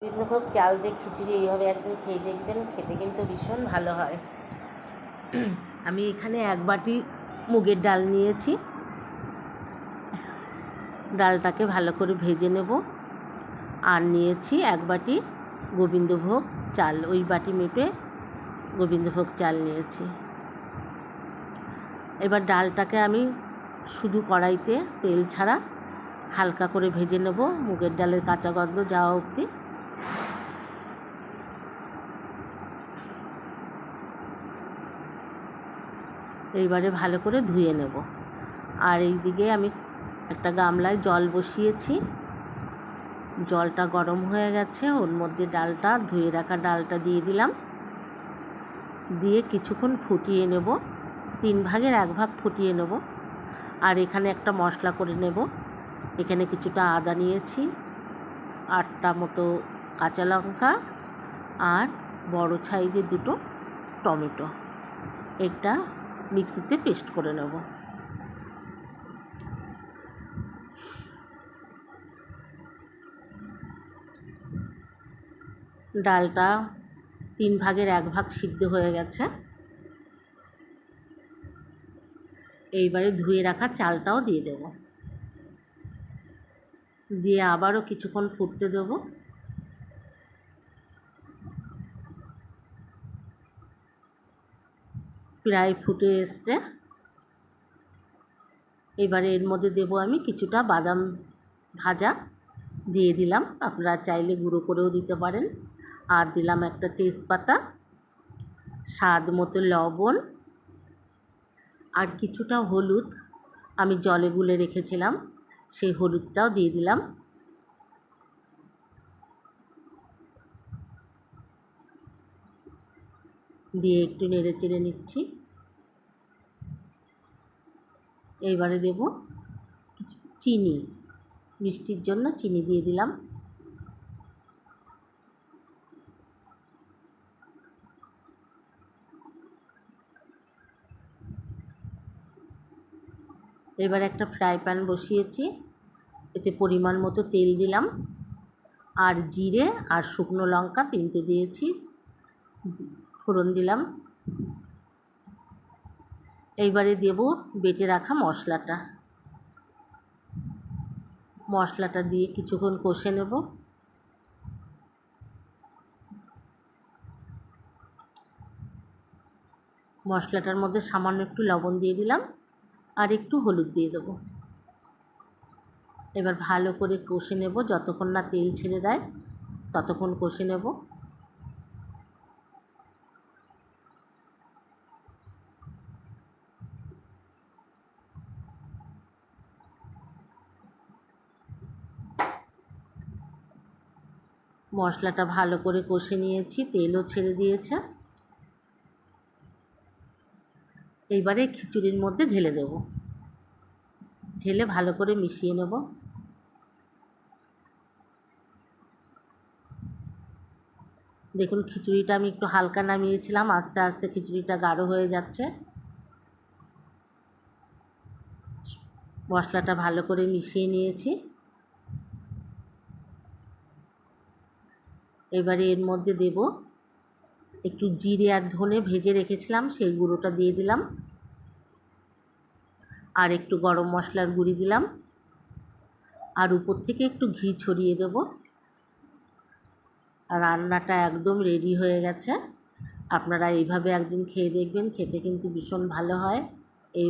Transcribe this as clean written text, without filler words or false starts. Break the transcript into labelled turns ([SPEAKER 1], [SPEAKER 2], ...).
[SPEAKER 1] গোবিন্দভোগ চাল দিয়ে খিচুড়ি এইভাবে একদিন খেয়ে দেখবেন, খেতে কিন্তু ভীষণ ভালো হয়। আমি এখানে 1 বাটি মুগের ডাল নিয়েছি। ডালটাকে ভালো করে ভেজে নেব। আর নিয়েছি 1 বাটি গোবিন্দভোগ চাল, ওই বাটি মেপে গোবিন্দভোগ চাল নিয়েছি। এবার ডালটাকে আমি শুধু কড়াইতে তেল ছাড়া হালকা করে ভেজে নেব, মুগের ডালের কাঁচা গন্ধ যাওয়া অবধি। এইবারে ভালো করে ধুয়ে নেব। আর এইদিকে আমি একটা গামলায় জল বসিয়েছি, জলটা গরম হয়ে গেছে। ওর মধ্যে ডালটা, ধুয়ে রাখা ডালটা দিয়ে দিলাম, দিয়ে কিছুক্ষণ ফুটিয়ে নেব। 3 ভাগের 1 ভাগ ফুটিয়ে নেব। আর এখানে একটা মশলা করে নেব। এখানে কিছুটা আদা নিয়েছি, 8টা মতো কাঁচা লঙ্কা, আর বড় সাইজের 2টো টমেটো। এটা মিক্সিতে পেস্ট করে নেব। ডালটা 3 ভাগের 1 ভাগ সিদ্ধ হয়ে গেছে। এইবারে ধুয়ে রাখা চালটাও দিয়ে দেব, দিয়ে আবারও কিছুক্ষণ ফুটতে দেব। প্রায় ফুটে এসছে। এবারে এর মধ্যে দেব আমি কিছুটা বাদাম ভাজা, দিয়ে দিলাম। আপনারা চাইলে গুঁড়ো করেও দিতে পারেন। আর দিলাম একটা তেজপাতা, স্বাদ মতো লবণ, আর কিছুটা হলুদ আমি জলে গুলে রেখেছিলাম, সেই হলুদটাও দিয়ে দিলাম। দিয়ে একটু নেড়ে চেড়ে নিচ্ছি। এইবারে দেব চিনি, মিষ্টির জন্য চিনি দিয়ে দিলাম। এবার একটা ফ্রাই প্যান বসিয়েছি, এতে পরিমাণ মতো তেল দিলাম, আর জিরে আর শুকনো লঙ্কা 3টে দিয়েছি, ফোড়ন দিলাম। এইবারে দেব বেটে রাখা মশলাটা। মশলাটা দিয়ে কিছুক্ষণ কষে নেব। মশলাটার মধ্যে সামান্য একটু লবণ দিয়ে দিলাম, আর একটু হলুদ দিয়ে দেব। এবার ভালো করে কষে নেব, যতক্ষণ না তেল ছেড়ে দেয় ততক্ষণ কষে নেব। মশলাটা ভালো করে কষে নিয়েছি, তেলও ছেড়ে দিয়েছে। এইবারে খিচুড়ির মধ্যে ঢেলে দেব, ঢেলে ভালো করে মিশিয়ে নেব। দেখুন খিচুড়িটা আমি একটু হালকা নামিয়েছিলাম, আস্তে আস্তে খিচুড়িটা গাঢ় হয়ে যাচ্ছে। মশলাটা ভালো করে মিশিয়ে নিয়েছি। এবারে এর মধ্যে দেব একটু জিরে আর ধনে ভেজে রেখেছিলাম, সেই গুঁড়োটা দিয়ে দিলাম, আর একটু গরম মশলার গুঁড়ি দিলাম, আর উপর থেকে একটু ঘি ছড়িয়ে দেব। আর রান্নাটা একদম রেডি হয়ে গেছে। আপনারা এইভাবে একদিন খেয়ে দেখবেন, খেতে কিন্তু ভীষণ ভালো হয়। এই